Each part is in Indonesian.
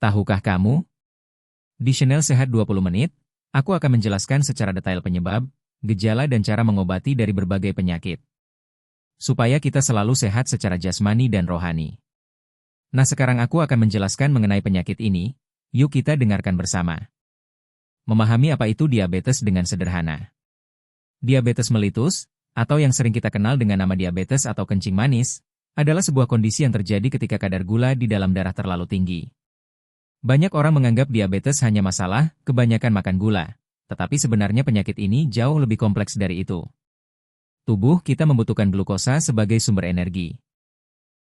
Tahukah kamu? Di channel Sehat 20 Menit, aku akan menjelaskan secara detail penyebab, gejala dan cara mengobati dari berbagai penyakit. Supaya kita selalu sehat secara jasmani dan rohani. Nah, sekarang aku akan menjelaskan mengenai penyakit ini, yuk kita dengarkan bersama. Memahami apa itu diabetes dengan sederhana. Diabetes mellitus, atau yang sering kita kenal dengan nama diabetes atau kencing manis, adalah sebuah kondisi yang terjadi ketika kadar gula di dalam darah terlalu tinggi. Banyak orang menganggap diabetes hanya masalah kebanyakan makan gula, tetapi sebenarnya penyakit ini jauh lebih kompleks dari itu. Tubuh kita membutuhkan glukosa sebagai sumber energi.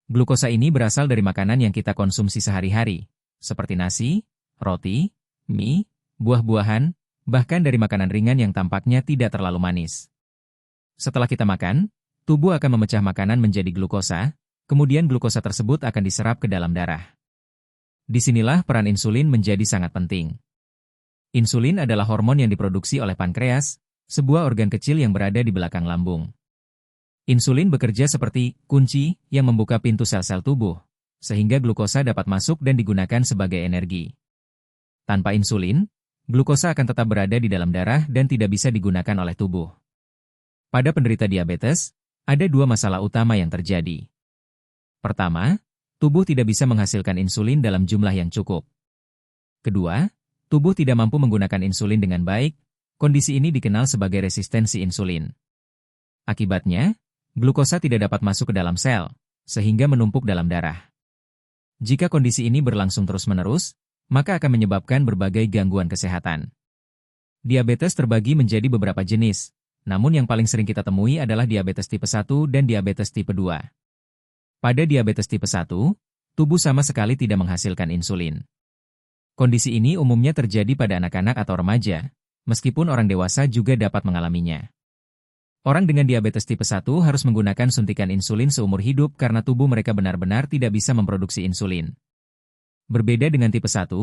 Glukosa ini berasal dari makanan yang kita konsumsi sehari-hari, seperti nasi, roti, mie, buah-buahan, bahkan dari makanan ringan yang tampaknya tidak terlalu manis. Setelah kita makan, tubuh akan memecah makanan menjadi glukosa, kemudian glukosa tersebut akan diserap ke dalam darah. Disinilah peran insulin menjadi sangat penting. Insulin adalah hormon yang diproduksi oleh pankreas, sebuah organ kecil yang berada di belakang lambung. Insulin bekerja seperti kunci yang membuka pintu sel-sel tubuh, sehingga glukosa dapat masuk dan digunakan sebagai energi. Tanpa insulin, glukosa akan tetap berada di dalam darah dan tidak bisa digunakan oleh tubuh. Pada penderita diabetes, ada dua masalah utama yang terjadi. Pertama, tubuh tidak bisa menghasilkan insulin dalam jumlah yang cukup. Kedua, tubuh tidak mampu menggunakan insulin dengan baik. Kondisi ini dikenal sebagai resistensi insulin. Akibatnya, glukosa tidak dapat masuk ke dalam sel, sehingga menumpuk dalam darah. Jika kondisi ini berlangsung terus-menerus, maka akan menyebabkan berbagai gangguan kesehatan. Diabetes terbagi menjadi beberapa jenis, namun yang paling sering kita temui adalah diabetes tipe 1 dan diabetes tipe 2. Pada diabetes tipe 1, tubuh sama sekali tidak menghasilkan insulin. Kondisi ini umumnya terjadi pada anak-anak atau remaja, meskipun orang dewasa juga dapat mengalaminya. Orang dengan diabetes tipe 1 harus menggunakan suntikan insulin seumur hidup karena tubuh mereka benar-benar tidak bisa memproduksi insulin. Berbeda dengan tipe 1,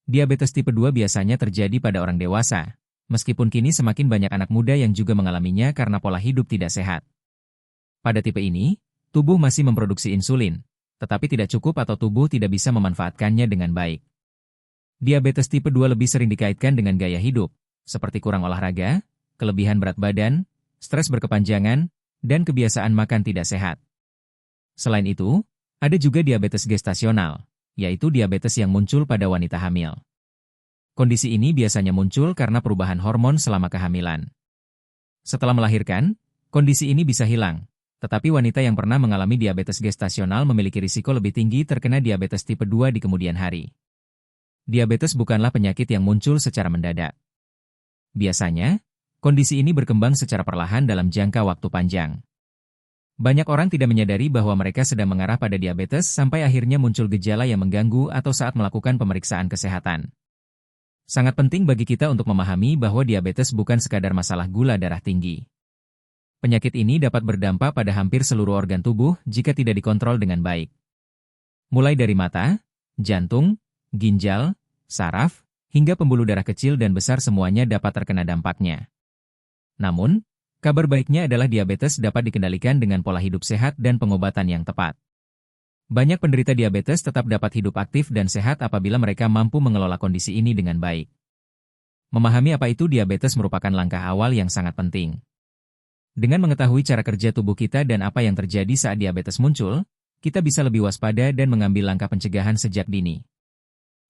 diabetes tipe 2 biasanya terjadi pada orang dewasa, meskipun kini semakin banyak anak muda yang juga mengalaminya karena pola hidup tidak sehat. Pada tipe ini, tubuh masih memproduksi insulin, tetapi tidak cukup atau tubuh tidak bisa memanfaatkannya dengan baik. Diabetes tipe 2 lebih sering dikaitkan dengan gaya hidup, seperti kurang olahraga, kelebihan berat badan, stres berkepanjangan, dan kebiasaan makan tidak sehat. Selain itu, ada juga diabetes gestasional, yaitu diabetes yang muncul pada wanita hamil. Kondisi ini biasanya muncul karena perubahan hormon selama kehamilan. Setelah melahirkan, kondisi ini bisa hilang. Tetapi wanita yang pernah mengalami diabetes gestasional memiliki risiko lebih tinggi terkena diabetes tipe 2 di kemudian hari. Diabetes bukanlah penyakit yang muncul secara mendadak. Biasanya, kondisi ini berkembang secara perlahan dalam jangka waktu panjang. Banyak orang tidak menyadari bahwa mereka sedang mengarah pada diabetes sampai akhirnya muncul gejala yang mengganggu atau saat melakukan pemeriksaan kesehatan. Sangat penting bagi kita untuk memahami bahwa diabetes bukan sekadar masalah gula darah tinggi. Penyakit ini dapat berdampak pada hampir seluruh organ tubuh jika tidak dikontrol dengan baik. Mulai dari mata, jantung, ginjal, saraf, hingga pembuluh darah kecil dan besar semuanya dapat terkena dampaknya. Namun, kabar baiknya adalah diabetes dapat dikendalikan dengan pola hidup sehat dan pengobatan yang tepat. Banyak penderita diabetes tetap dapat hidup aktif dan sehat apabila mereka mampu mengelola kondisi ini dengan baik. Memahami apa itu diabetes merupakan langkah awal yang sangat penting. Dengan mengetahui cara kerja tubuh kita dan apa yang terjadi saat diabetes muncul, kita bisa lebih waspada dan mengambil langkah pencegahan sejak dini.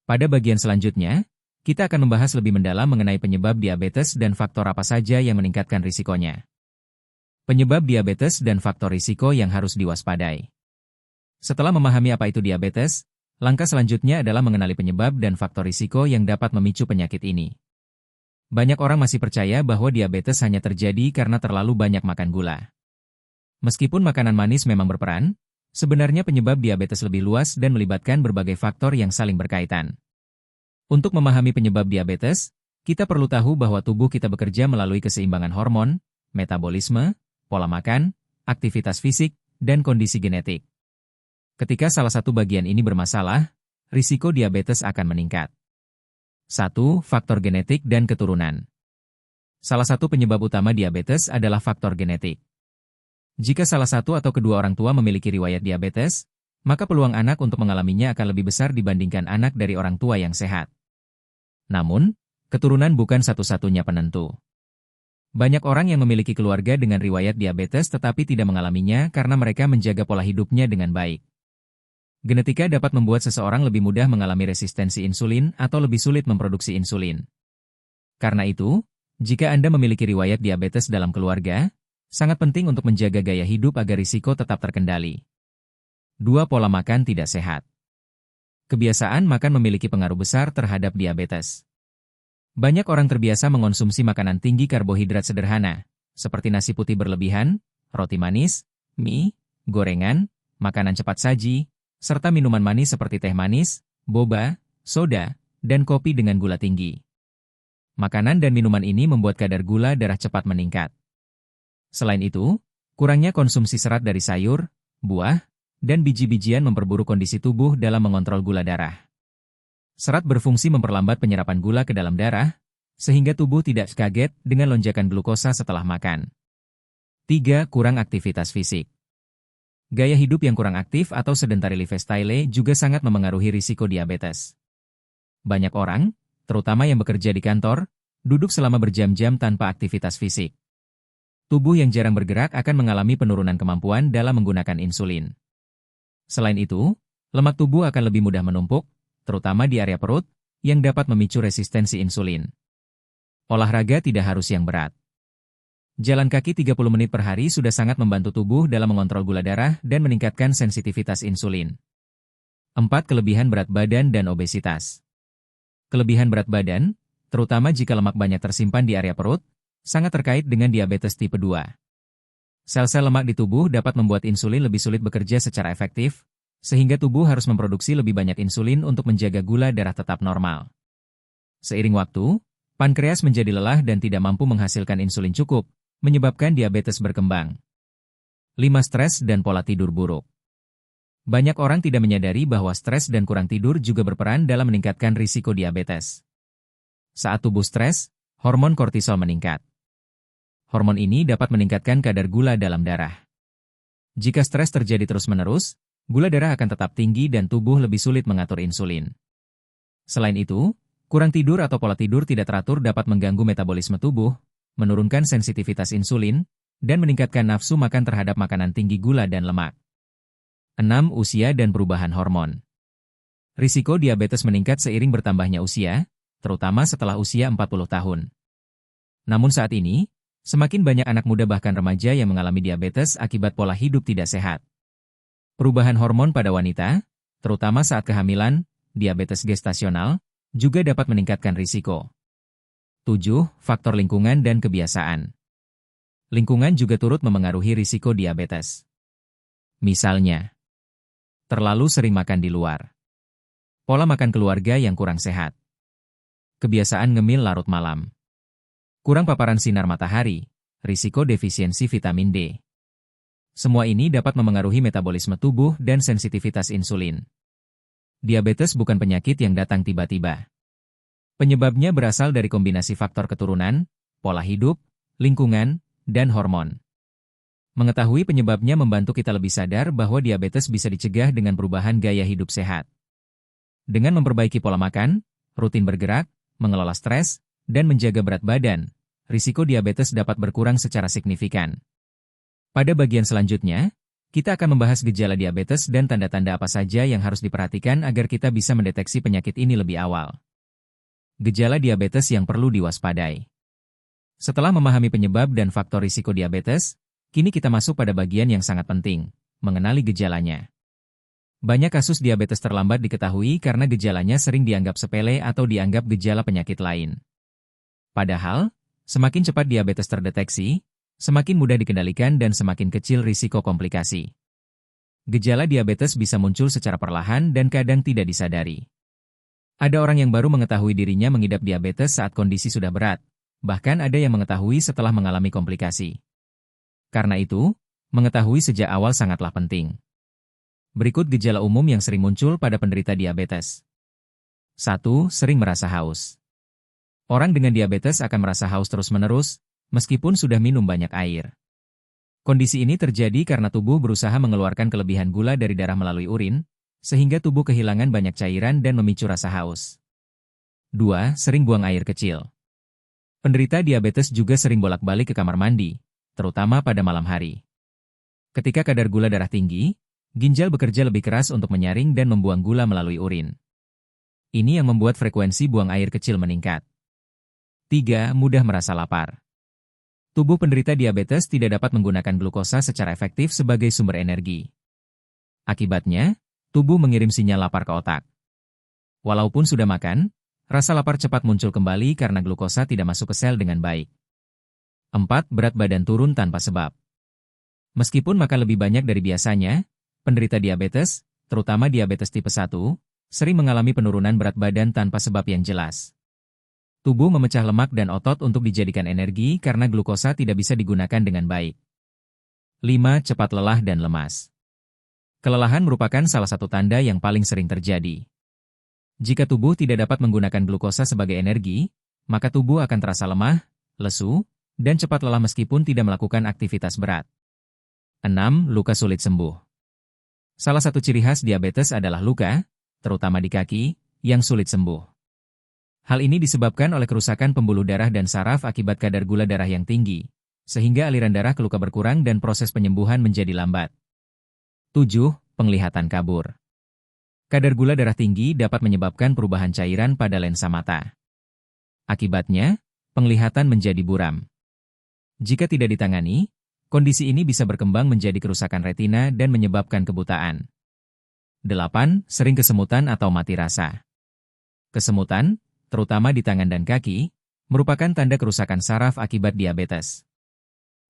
Pada bagian selanjutnya, kita akan membahas lebih mendalam mengenai penyebab diabetes dan faktor apa saja yang meningkatkan risikonya. Penyebab diabetes dan faktor risiko yang harus diwaspadai. Setelah memahami apa itu diabetes, langkah selanjutnya adalah mengenali penyebab dan faktor risiko yang dapat memicu penyakit ini. Banyak orang masih percaya bahwa diabetes hanya terjadi karena terlalu banyak makan gula. Meskipun makanan manis memang berperan, sebenarnya penyebab diabetes lebih luas dan melibatkan berbagai faktor yang saling berkaitan. Untuk memahami penyebab diabetes, kita perlu tahu bahwa tubuh kita bekerja melalui keseimbangan hormon, metabolisme, pola makan, aktivitas fisik, dan kondisi genetik. Ketika salah satu bagian ini bermasalah, risiko diabetes akan meningkat. 1. Faktor genetik dan keturunan. Salah satu penyebab utama diabetes adalah faktor genetik. Jika salah satu atau kedua orang tua memiliki riwayat diabetes, maka peluang anak untuk mengalaminya akan lebih besar dibandingkan anak dari orang tua yang sehat. Namun, keturunan bukan satu-satunya penentu. Banyak orang yang memiliki keluarga dengan riwayat diabetes tetapi tidak mengalaminya karena mereka menjaga pola hidupnya dengan baik. Genetika dapat membuat seseorang lebih mudah mengalami resistensi insulin atau lebih sulit memproduksi insulin. Karena itu, jika Anda memiliki riwayat diabetes dalam keluarga, sangat penting untuk menjaga gaya hidup agar risiko tetap terkendali. 2. Pola makan tidak sehat. Kebiasaan makan memiliki pengaruh besar terhadap diabetes. Banyak orang terbiasa mengonsumsi makanan tinggi karbohidrat sederhana, seperti nasi putih berlebihan, roti manis, mie, gorengan, makanan cepat saji, serta minuman manis seperti teh manis, boba, soda, dan kopi dengan gula tinggi. Makanan dan minuman ini membuat kadar gula darah cepat meningkat. Selain itu, kurangnya konsumsi serat dari sayur, buah, dan biji-bijian memperburuk kondisi tubuh dalam mengontrol gula darah. Serat berfungsi memperlambat penyerapan gula ke dalam darah, sehingga tubuh tidak kaget dengan lonjakan glukosa setelah makan. 3. Kurang aktivitas fisik. Gaya hidup yang kurang aktif atau sedentary lifestyle juga sangat memengaruhi risiko diabetes. Banyak orang, terutama yang bekerja di kantor, duduk selama berjam-jam tanpa aktivitas fisik. Tubuh yang jarang bergerak akan mengalami penurunan kemampuan dalam menggunakan insulin. Selain itu, lemak tubuh akan lebih mudah menumpuk, terutama di area perut, yang dapat memicu resistensi insulin. Olahraga tidak harus yang berat. Jalan kaki 30 menit per hari sudah sangat membantu tubuh dalam mengontrol gula darah dan meningkatkan sensitivitas insulin. 4. Kelebihan berat badan dan obesitas. Kelebihan berat badan, terutama jika lemak banyak tersimpan di area perut, sangat terkait dengan diabetes tipe 2. Sel-sel lemak di tubuh dapat membuat insulin lebih sulit bekerja secara efektif, sehingga tubuh harus memproduksi lebih banyak insulin untuk menjaga gula darah tetap normal. Seiring waktu, pankreas menjadi lelah dan tidak mampu menghasilkan insulin cukup, menyebabkan diabetes berkembang. 5. Stres dan pola tidur buruk. Banyak orang tidak menyadari bahwa stres dan kurang tidur juga berperan dalam meningkatkan risiko diabetes. Saat tubuh stres, hormon kortisol meningkat. Hormon ini dapat meningkatkan kadar gula dalam darah. Jika stres terjadi terus-menerus, gula darah akan tetap tinggi dan tubuh lebih sulit mengatur insulin. Selain itu, kurang tidur atau pola tidur tidak teratur dapat mengganggu metabolisme tubuh, menurunkan sensitivitas insulin, dan meningkatkan nafsu makan terhadap makanan tinggi gula dan lemak. 6. Usia dan perubahan hormon. Risiko diabetes meningkat seiring bertambahnya usia, terutama setelah usia 40 tahun. Namun saat ini, semakin banyak anak muda bahkan remaja yang mengalami diabetes akibat pola hidup tidak sehat. Perubahan hormon pada wanita, terutama saat kehamilan, diabetes gestasional, juga dapat meningkatkan risiko. 7. Faktor lingkungan dan kebiasaan. Lingkungan juga turut memengaruhi risiko diabetes. Misalnya, terlalu sering makan di luar. Pola makan keluarga yang kurang sehat. Kebiasaan ngemil larut malam. Kurang paparan sinar matahari, risiko defisiensi vitamin D. Semua ini dapat memengaruhi metabolisme tubuh dan sensitivitas insulin. Diabetes bukan penyakit yang datang tiba-tiba. Penyebabnya berasal dari kombinasi faktor keturunan, pola hidup, lingkungan, dan hormon. Mengetahui penyebabnya membantu kita lebih sadar bahwa diabetes bisa dicegah dengan perubahan gaya hidup sehat. Dengan memperbaiki pola makan, rutin bergerak, mengelola stres, dan menjaga berat badan, risiko diabetes dapat berkurang secara signifikan. Pada bagian selanjutnya, kita akan membahas gejala diabetes dan tanda-tanda apa saja yang harus diperhatikan agar kita bisa mendeteksi penyakit ini lebih awal. Gejala diabetes yang perlu diwaspadai. Setelah memahami penyebab dan faktor risiko diabetes, kini kita masuk pada bagian yang sangat penting, mengenali gejalanya. Banyak kasus diabetes terlambat diketahui karena gejalanya sering dianggap sepele atau dianggap gejala penyakit lain. Padahal, semakin cepat diabetes terdeteksi, semakin mudah dikendalikan dan semakin kecil risiko komplikasi. Gejala diabetes bisa muncul secara perlahan dan kadang tidak disadari. Ada orang yang baru mengetahui dirinya mengidap diabetes saat kondisi sudah berat, bahkan ada yang mengetahui setelah mengalami komplikasi. Karena itu, mengetahui sejak awal sangatlah penting. Berikut gejala umum yang sering muncul pada penderita diabetes. 1. Sering merasa haus. Orang dengan diabetes akan merasa haus terus-menerus, meskipun sudah minum banyak air. Kondisi ini terjadi karena tubuh berusaha mengeluarkan kelebihan gula dari darah melalui urin, sehingga tubuh kehilangan banyak cairan dan memicu rasa haus. 2. Sering buang air kecil. Penderita diabetes juga sering bolak-balik ke kamar mandi, terutama pada malam hari. Ketika kadar gula darah tinggi, ginjal bekerja lebih keras untuk menyaring dan membuang gula melalui urin. Ini yang membuat frekuensi buang air kecil meningkat. 3. Mudah merasa lapar. Tubuh penderita diabetes tidak dapat menggunakan glukosa secara efektif sebagai sumber energi. Akibatnya, tubuh mengirim sinyal lapar ke otak. Walaupun sudah makan, rasa lapar cepat muncul kembali karena glukosa tidak masuk ke sel dengan baik. 4. Berat badan turun tanpa sebab. Meskipun makan lebih banyak dari biasanya, penderita diabetes, terutama diabetes tipe 1, sering mengalami penurunan berat badan tanpa sebab yang jelas. Tubuh memecah lemak dan otot untuk dijadikan energi karena glukosa tidak bisa digunakan dengan baik. 5. Cepat lelah dan lemas. Kelelahan merupakan salah satu tanda yang paling sering terjadi. Jika tubuh tidak dapat menggunakan glukosa sebagai energi, maka tubuh akan terasa lemah, lesu, dan cepat lelah meskipun tidak melakukan aktivitas berat. 6. Luka sulit sembuh. Salah satu ciri khas diabetes adalah luka, terutama di kaki, yang sulit sembuh. Hal ini disebabkan oleh kerusakan pembuluh darah dan saraf akibat kadar gula darah yang tinggi, sehingga aliran darah ke luka berkurang dan proses penyembuhan menjadi lambat. 7. Penglihatan kabur. Kadar gula darah tinggi dapat menyebabkan perubahan cairan pada lensa mata. Akibatnya, penglihatan menjadi buram. Jika tidak ditangani, kondisi ini bisa berkembang menjadi kerusakan retina dan menyebabkan kebutaan. 8. Sering kesemutan atau mati rasa. Kesemutan, terutama di tangan dan kaki, merupakan tanda kerusakan saraf akibat diabetes.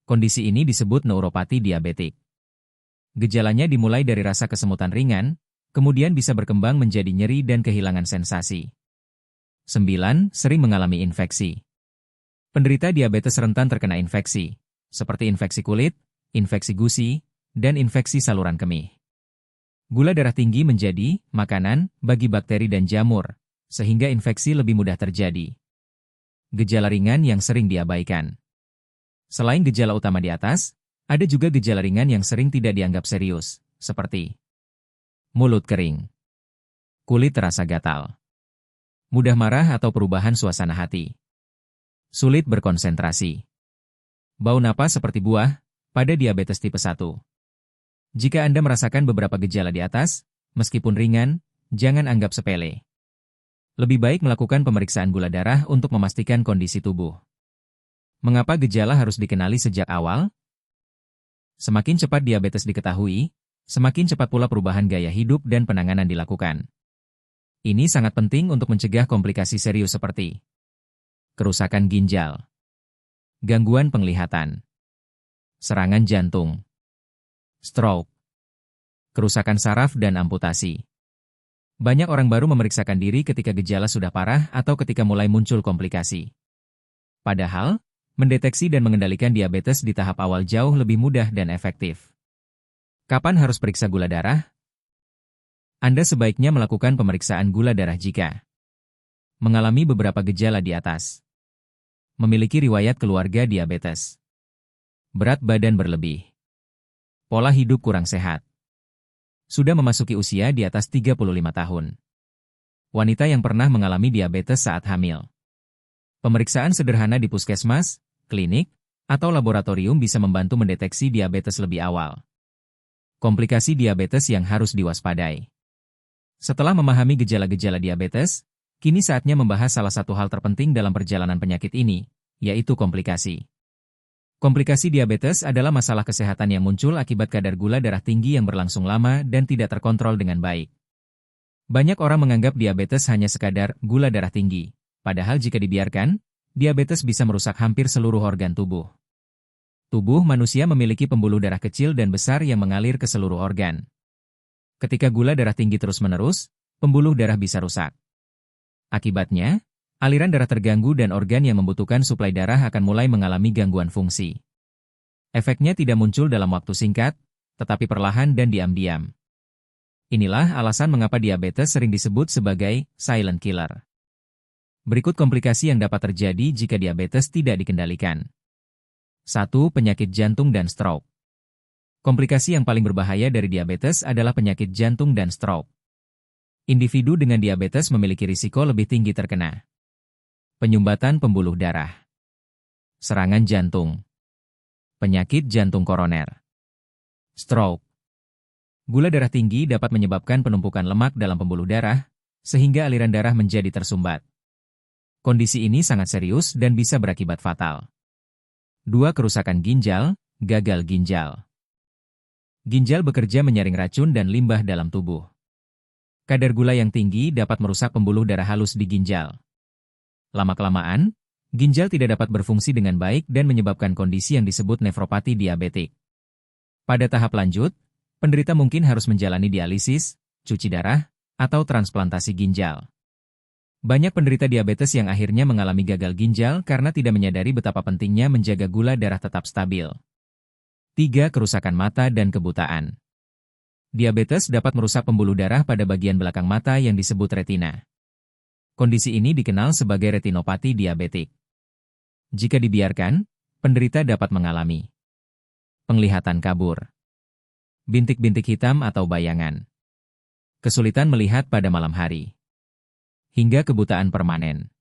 Kondisi ini disebut neuropati diabetik. Gejalanya dimulai dari rasa kesemutan ringan, kemudian bisa berkembang menjadi nyeri dan kehilangan sensasi. 9. Sering mengalami infeksi. Penderita diabetes rentan terkena infeksi, seperti infeksi kulit, infeksi gusi, dan infeksi saluran kemih. Gula darah tinggi menjadi makanan bagi bakteri dan jamur, sehingga infeksi lebih mudah terjadi. Gejala ringan yang sering diabaikan. Selain gejala utama di atas, ada juga gejala ringan yang sering tidak dianggap serius, seperti mulut kering, kulit terasa gatal, mudah marah atau perubahan suasana hati, sulit berkonsentrasi, bau napas seperti buah, pada diabetes tipe 1. Jika Anda merasakan beberapa gejala di atas, meskipun ringan, jangan anggap sepele. Lebih baik melakukan pemeriksaan gula darah untuk memastikan kondisi tubuh. Mengapa gejala harus dikenali sejak awal? Semakin cepat diabetes diketahui, semakin cepat pula perubahan gaya hidup dan penanganan dilakukan. Ini sangat penting untuk mencegah komplikasi serius seperti kerusakan ginjal, gangguan penglihatan, serangan jantung, stroke, kerusakan saraf dan amputasi. Banyak orang baru memeriksakan diri ketika gejala sudah parah atau ketika mulai muncul komplikasi. Padahal, mendeteksi dan mengendalikan diabetes di tahap awal jauh lebih mudah dan efektif. Kapan harus periksa gula darah? Anda sebaiknya melakukan pemeriksaan gula darah jika mengalami beberapa gejala di atas. Memiliki riwayat keluarga diabetes. Berat badan berlebih. Pola hidup kurang sehat. Sudah memasuki usia di atas 35 tahun. Wanita yang pernah mengalami diabetes saat hamil. Pemeriksaan sederhana di puskesmas, klinik, atau laboratorium bisa membantu mendeteksi diabetes lebih awal. Komplikasi diabetes yang harus diwaspadai. Setelah memahami gejala-gejala diabetes, kini saatnya membahas salah satu hal terpenting dalam perjalanan penyakit ini, yaitu komplikasi. Komplikasi diabetes adalah masalah kesehatan yang muncul akibat kadar gula darah tinggi yang berlangsung lama dan tidak terkontrol dengan baik. Banyak orang menganggap diabetes hanya sekadar gula darah tinggi, padahal jika dibiarkan, diabetes bisa merusak hampir seluruh organ tubuh. Tubuh manusia memiliki pembuluh darah kecil dan besar yang mengalir ke seluruh organ. Ketika gula darah tinggi terus-menerus, pembuluh darah bisa rusak. Akibatnya, aliran darah terganggu dan organ yang membutuhkan suplai darah akan mulai mengalami gangguan fungsi. Efeknya tidak muncul dalam waktu singkat, tetapi perlahan dan diam-diam. Inilah alasan mengapa diabetes sering disebut sebagai silent killer. Berikut komplikasi yang dapat terjadi jika diabetes tidak dikendalikan. 1. Penyakit jantung dan stroke. Komplikasi yang paling berbahaya dari diabetes adalah penyakit jantung dan stroke. Individu dengan diabetes memiliki risiko lebih tinggi terkena penyumbatan pembuluh darah, serangan jantung, penyakit jantung koroner, stroke. Gula darah tinggi dapat menyebabkan penumpukan lemak dalam pembuluh darah, sehingga aliran darah menjadi tersumbat. Kondisi ini sangat serius dan bisa berakibat fatal. 2. Kerusakan ginjal, gagal ginjal. Ginjal bekerja menyaring racun dan limbah dalam tubuh. Kadar gula yang tinggi dapat merusak pembuluh darah halus di ginjal. Lama-kelamaan, ginjal tidak dapat berfungsi dengan baik dan menyebabkan kondisi yang disebut nefropati diabetik. Pada tahap lanjut, penderita mungkin harus menjalani dialisis, cuci darah, atau transplantasi ginjal. Banyak penderita diabetes yang akhirnya mengalami gagal ginjal karena tidak menyadari betapa pentingnya menjaga gula darah tetap stabil. 3. Kerusakan mata dan kebutaan. Diabetes dapat merusak pembuluh darah pada bagian belakang mata yang disebut retina. Kondisi ini dikenal sebagai retinopati diabetik. Jika dibiarkan, penderita dapat mengalami penglihatan kabur, bintik-bintik hitam atau bayangan, kesulitan melihat pada malam hari, hingga kebutaan permanen.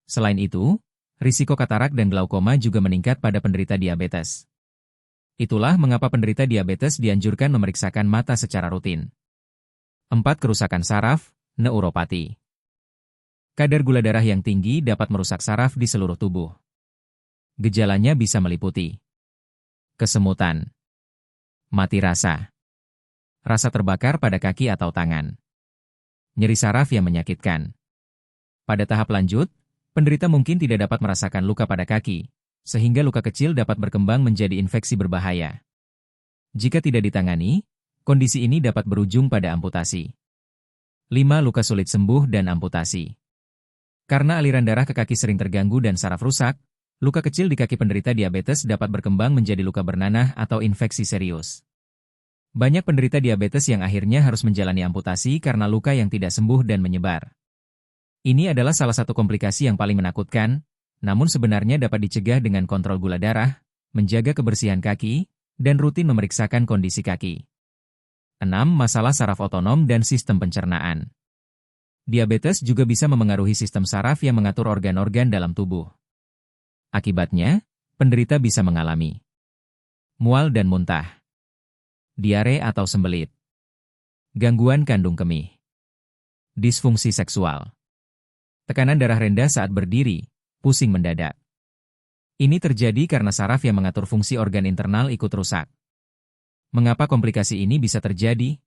Selain itu, risiko katarak dan glaukoma juga meningkat pada penderita diabetes. Itulah mengapa penderita diabetes dianjurkan memeriksakan mata secara rutin. 4. Kerusakan saraf, neuropati. Kadar gula darah yang tinggi dapat merusak saraf di seluruh tubuh. Gejalanya bisa meliputi kesemutan, mati rasa, rasa terbakar pada kaki atau tangan, nyeri saraf yang menyakitkan. Pada tahap lanjut, penderita mungkin tidak dapat merasakan luka pada kaki, sehingga luka kecil dapat berkembang menjadi infeksi berbahaya. Jika tidak ditangani, kondisi ini dapat berujung pada amputasi. 5. Luka sulit sembuh dan amputasi. Karena aliran darah ke kaki sering terganggu dan saraf rusak, luka kecil di kaki penderita diabetes dapat berkembang menjadi luka bernanah atau infeksi serius. Banyak penderita diabetes yang akhirnya harus menjalani amputasi karena luka yang tidak sembuh dan menyebar. Ini adalah salah satu komplikasi yang paling menakutkan, namun sebenarnya dapat dicegah dengan kontrol gula darah, menjaga kebersihan kaki, dan rutin memeriksakan kondisi kaki. 6. Masalah saraf otonom dan sistem pencernaan. Diabetes juga bisa memengaruhi sistem saraf yang mengatur organ-organ dalam tubuh. Akibatnya, penderita bisa mengalami mual dan muntah, diare atau sembelit, gangguan kandung kemih, disfungsi seksual, tekanan darah rendah saat berdiri, pusing mendadak. Ini terjadi karena saraf yang mengatur fungsi organ internal ikut rusak. Mengapa komplikasi ini bisa terjadi?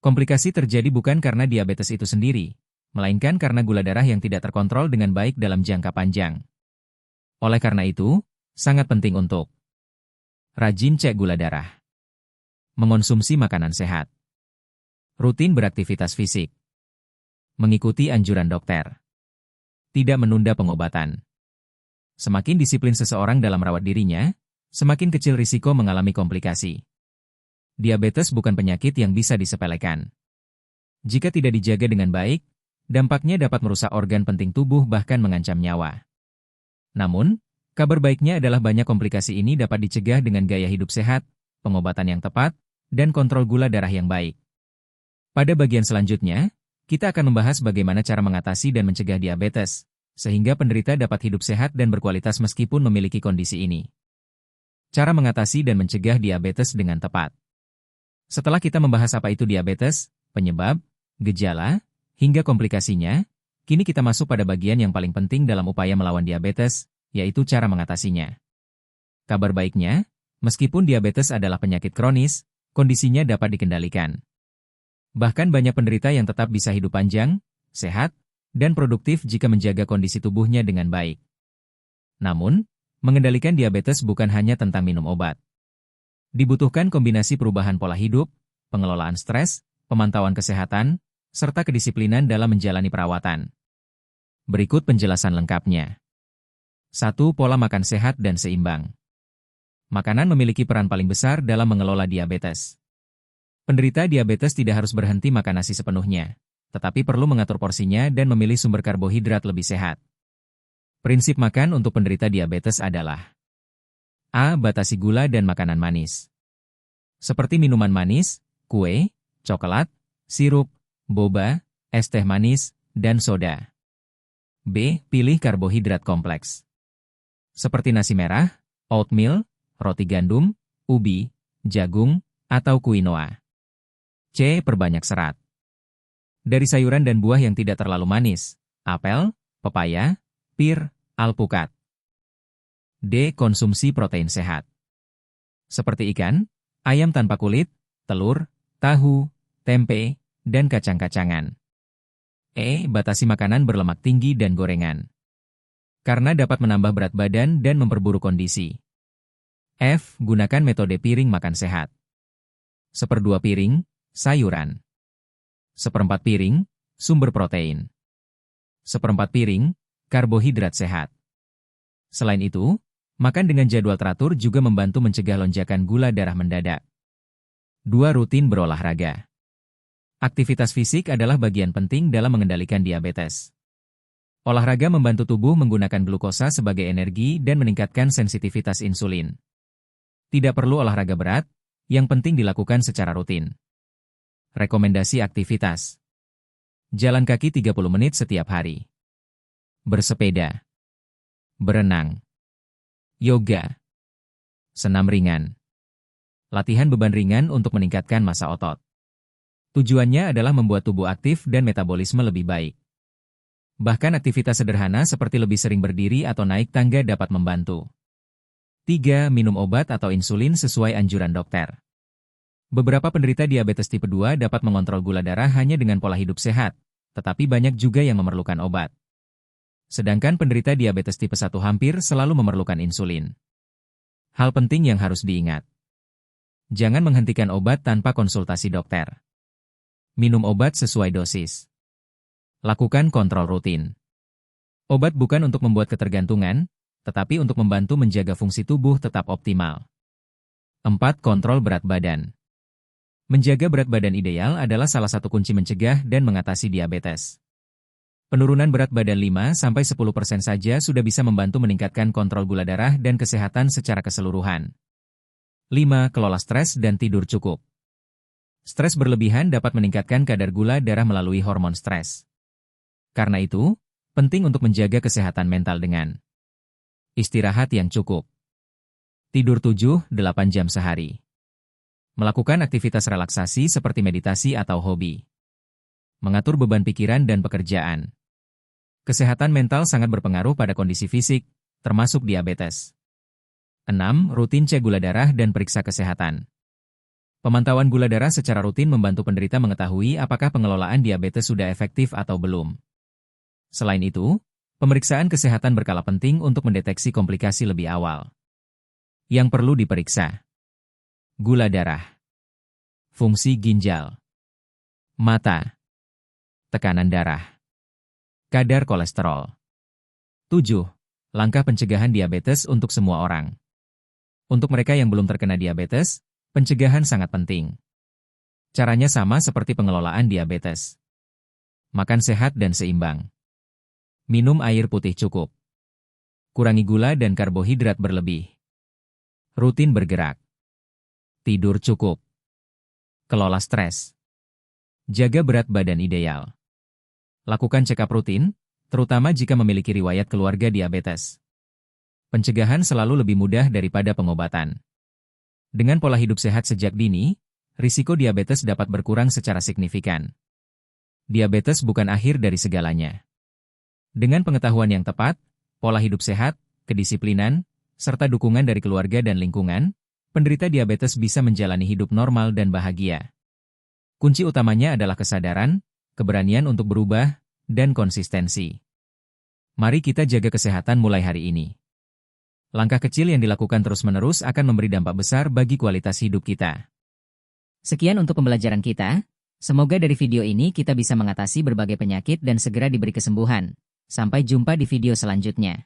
Komplikasi terjadi bukan karena diabetes itu sendiri, melainkan karena gula darah yang tidak terkontrol dengan baik dalam jangka panjang. Oleh karena itu, sangat penting untuk rajin cek gula darah, mengonsumsi makanan sehat, rutin beraktivitas fisik, mengikuti anjuran dokter, tidak menunda pengobatan. Semakin disiplin seseorang dalam merawat dirinya, semakin kecil risiko mengalami komplikasi. Diabetes bukan penyakit yang bisa disepelekan. Jika tidak dijaga dengan baik, dampaknya dapat merusak organ penting tubuh bahkan mengancam nyawa. Namun, kabar baiknya adalah banyak komplikasi ini dapat dicegah dengan gaya hidup sehat, pengobatan yang tepat, dan kontrol gula darah yang baik. Pada bagian selanjutnya, kita akan membahas bagaimana cara mengatasi dan mencegah diabetes, sehingga penderita dapat hidup sehat dan berkualitas meskipun memiliki kondisi ini. Cara mengatasi dan mencegah diabetes dengan tepat. Setelah kita membahas apa itu diabetes, penyebab, gejala, hingga komplikasinya, kini kita masuk pada bagian yang paling penting dalam upaya melawan diabetes, yaitu cara mengatasinya. Kabar baiknya, meskipun diabetes adalah penyakit kronis, kondisinya dapat dikendalikan. Bahkan banyak penderita yang tetap bisa hidup panjang, sehat, dan produktif jika menjaga kondisi tubuhnya dengan baik. Namun, mengendalikan diabetes bukan hanya tentang minum obat. Dibutuhkan kombinasi perubahan pola hidup, pengelolaan stres, pemantauan kesehatan, serta kedisiplinan dalam menjalani perawatan. Berikut penjelasan lengkapnya. 1. Pola makan sehat dan seimbang. Makanan memiliki peran paling besar dalam mengelola diabetes. Penderita diabetes tidak harus berhenti makan nasi sepenuhnya, tetapi perlu mengatur porsinya dan memilih sumber karbohidrat lebih sehat. Prinsip makan untuk penderita diabetes adalah A. Batasi gula dan makanan manis. seperti minuman manis, kue, coklat, sirup, boba, es teh manis, dan soda. B. Pilih karbohidrat kompleks, seperti nasi merah, oatmeal, roti gandum, ubi, jagung, atau quinoa. C. Perbanyak serat, dari sayuran dan buah yang tidak terlalu manis, apel, pepaya, pir, alpukat. D. Konsumsi protein sehat, seperti ikan, ayam tanpa kulit, telur, tahu, tempe, dan kacang-kacangan. E. Batasi makanan berlemak tinggi dan gorengan, karena dapat menambah berat badan dan memperburuk kondisi. F. Gunakan metode piring makan sehat. 1/2 piring, sayuran. 1/4 piring, sumber protein. 1/4 piring, karbohidrat sehat. Selain itu, makan dengan jadwal teratur juga membantu mencegah lonjakan gula darah mendadak. 2. Rutin berolahraga. Aktivitas fisik adalah bagian penting dalam mengendalikan diabetes. Olahraga membantu tubuh menggunakan glukosa sebagai energi dan meningkatkan sensitivitas insulin. Tidak perlu olahraga berat, yang penting dilakukan secara rutin. Rekomendasi aktivitas: jalan kaki 30 menit setiap hari, bersepeda, berenang, yoga, senam ringan, latihan beban ringan untuk meningkatkan massa otot. Tujuannya adalah membuat tubuh aktif dan metabolisme lebih baik. Bahkan aktivitas sederhana seperti lebih sering berdiri atau naik tangga dapat membantu. 3. Minum obat atau insulin sesuai anjuran dokter. Beberapa penderita diabetes tipe 2 dapat mengontrol gula darah hanya dengan pola hidup sehat, tetapi banyak juga yang memerlukan obat. Sedangkan penderita diabetes tipe 1 hampir selalu memerlukan insulin. Hal penting yang harus diingat: jangan menghentikan obat tanpa konsultasi dokter. Minum obat sesuai dosis. Lakukan kontrol rutin. Obat bukan untuk membuat ketergantungan, tetapi untuk membantu menjaga fungsi tubuh tetap optimal. 4. Kontrol berat badan. Menjaga berat badan ideal adalah salah satu kunci mencegah dan mengatasi diabetes. Penurunan berat badan 5-10% saja sudah bisa membantu meningkatkan kontrol gula darah dan kesehatan secara keseluruhan. 5. Kelola stres dan tidur cukup. Stres berlebihan dapat meningkatkan kadar gula darah melalui hormon stres. Karena itu, penting untuk menjaga kesehatan mental dengan istirahat yang cukup, tidur 7-8 jam sehari, melakukan aktivitas relaksasi seperti meditasi atau hobi, mengatur beban pikiran dan pekerjaan. Kesehatan mental sangat berpengaruh pada kondisi fisik, termasuk diabetes. 6. Rutin cek gula darah dan periksa kesehatan. Pemantauan gula darah secara rutin membantu penderita mengetahui apakah pengelolaan diabetes sudah efektif atau belum. Selain itu, pemeriksaan kesehatan berkala penting untuk mendeteksi komplikasi lebih awal. Yang perlu diperiksa: gula darah, fungsi ginjal, mata, tekanan darah, kadar kolesterol. 7. Langkah pencegahan diabetes untuk semua orang. Untuk mereka yang belum terkena diabetes, pencegahan sangat penting. Caranya sama seperti pengelolaan diabetes. Makan sehat dan seimbang. Minum air putih cukup. Kurangi gula dan karbohidrat berlebih. Rutin bergerak. Tidur cukup. Kelola stres. Jaga berat badan ideal. Lakukan check-up rutin, terutama jika memiliki riwayat keluarga diabetes. Pencegahan selalu lebih mudah daripada pengobatan. Dengan pola hidup sehat sejak dini, risiko diabetes dapat berkurang secara signifikan. Diabetes bukan akhir dari segalanya. Dengan pengetahuan yang tepat, pola hidup sehat, kedisiplinan, serta dukungan dari keluarga dan lingkungan, penderita diabetes bisa menjalani hidup normal dan bahagia. Kunci utamanya adalah kesadaran, keberanian untuk berubah, dan konsistensi. Mari kita jaga kesehatan mulai hari ini. Langkah kecil yang dilakukan terus-menerus akan memberi dampak besar bagi kualitas hidup kita. Sekian untuk pembelajaran kita. Semoga dari video ini kita bisa mengatasi berbagai penyakit dan segera diberi kesembuhan. Sampai jumpa di video selanjutnya.